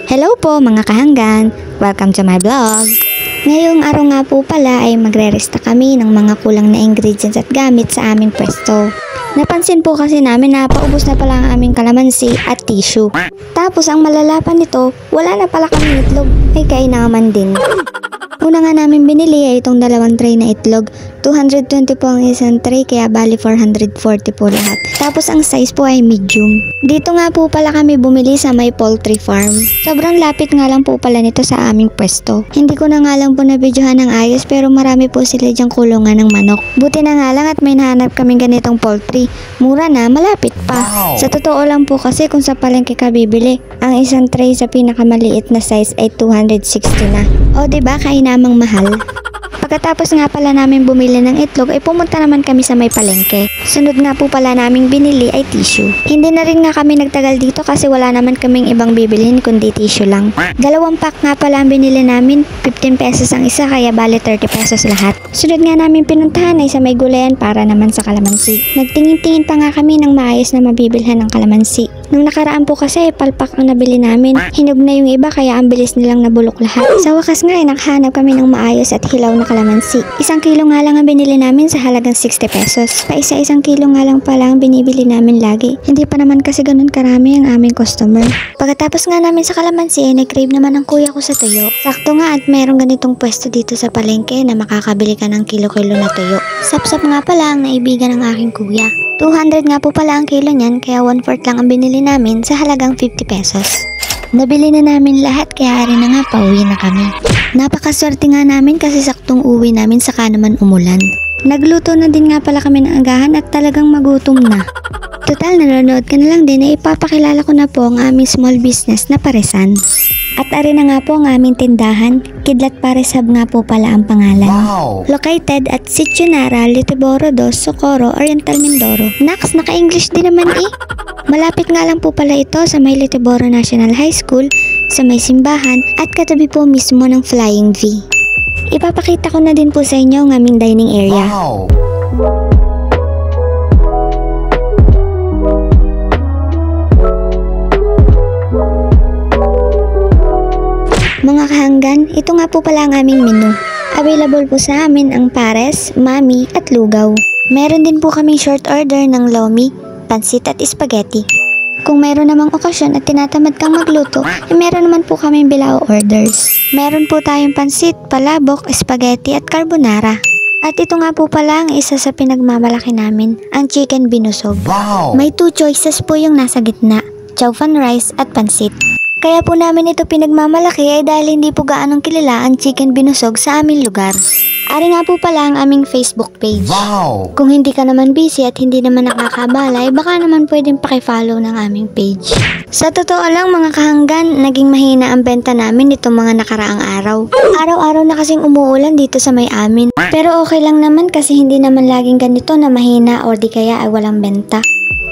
Hello po mga kahanggan! Welcome to my vlog! Ngayong araw nga po pala ay magre-resta kami ng mga kulang na ingredients at gamit sa aming pwesto. Napansin po kasi namin na paubos na pala ang aming kalamansi at tissue. Tapos ang malalapan nito, wala na pala kaming itlog, ay kainaman din. Una nga namin binili ay itong dalawang tray na itlog. 220 po ang isang tray kaya bali 440 po lahat. Tapos ang size po ay medium. Dito nga po pala kami bumili sa may poultry farm. Sobrang lapit nga lang po pala nito sa aming pwesto. Hindi ko na nga lang po nabidyohan ng ayos pero marami po sila dyang kulungan ng manok. Buti na nga lang at may nahanap kaming ganitong poultry. Mura na, malapit pa. Sa totoo lang po kasi kung sa palengke ka bibili, ang isang tray sa pinakamaliit na size ay 260 na. O diba kainamang mahal? Pagkatapos nga pala namin bumili ng itlog ay pumunta naman kami sa may palengke. Sunod nga po pala namin binili ay tissue. Hindi na rin nga kami nagtagal dito kasi wala naman kaming ibang bibilhin kundi tissue lang. Dalawang pack nga pala ang binili namin, 15 pesos ang isa kaya bali 30 pesos lahat. Sunod nga namin pinuntahan ay sa may gulayan para naman sa kalamansi. Nagtingin-tingin pa nga kami ng maayos na mabibilhan ng kalamansi. Nung nakaraan po kasi palpak ang nabili namin. Hinog na yung iba kaya ang bilis nilang nabulok lahat. Sa wakas nga ay nakahanap kami ng maayos at hilaw na kalamansi. 1 kilo nga lang ang binili namin sa halagang 60 pesos. Pa isa-1 kilo nga lang pala ang binibili namin lagi. Hindi pa naman kasi ganun karami ang aming customer. Pagkatapos nga namin sa kalamansi ay nag-crave naman ang kuya ko sa tuyo. Sakto nga at merong ganitong pwesto dito sa palengke na makakabili ka ng kilo-kilo na tuyo. Sap-sap nga pala ang naibigan ng aking kuya. 200 nga po pala ang kilo niyan kaya 1/4 lang ang binili namin sa halagang 50 pesos. Nabili na namin lahat kaya rin na nga pauwi na kami. Napakaswerte nga namin kasi saktong uwi namin saka naman umulan. Nagluto na din nga pala kami ng agahan at talagang magutom na. Total nanonood ka na lang din ay ipapakilala ko na po ang aming small business na Paresan. At ari na nga po ang aming tindahan, Kidlat Pares Hub nga po pala ang pangalan. Wow. Located at Sitio Nara, Litiboro 2, Socorro, Oriental Mindoro. Naks, naka-English din naman eh. Malapit nga lang po pala ito sa may Litiboro National High School, sa may simbahan at katabi po mismo ng Flying V. Ipapakita ko na din po sa inyo ang aming dining area. Wow. Mga kahanggan, ito nga po pala ang aming menu. Available po sa amin ang pares, mami at lugaw. Meron din po kaming short order ng lomi, pansit at spaghetti. Kung meron namang okasyon at tinatamad kang magluto, meron naman po kaming bilao orders. Meron po tayong pansit, palabok, spaghetti at carbonara. At ito nga po pala ang isa sa pinagmamalaki namin, ang chicken binusog. Wow. May 2 choices po yung nasa gitna, chow fan rice at pansit. Kaya po namin ito pinagmamalaki ay dahil hindi po gaanong kilala ang chicken binusog sa aming lugar. Ari nga po pala ang aming Facebook page. Wow. Kung hindi ka naman busy at hindi naman nakakabala ay baka naman pwedeng pakifollow ng aming page. Sa totoo lang mga kahanggan, naging mahina ang benta namin itong mga nakaraang araw. Araw-araw na kasing umuulan dito sa may amin. Pero okay lang naman kasi hindi naman laging ganito na mahina o di kaya ay walang benta.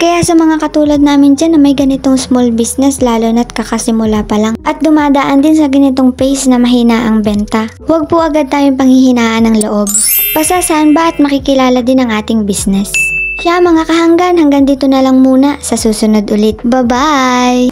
Kaya sa mga katulad namin dyan na may ganitong small business lalo na't kakasimula pa lang at dumadaan din sa ganitong pace na mahina ang benta, huwag po agad tayong panghihinaan ng loob. Pasasahan ba at makikilala din ang ating business. Kaya mga kahanggan, hanggang dito na lang muna, sa susunod ulit. Bye-bye!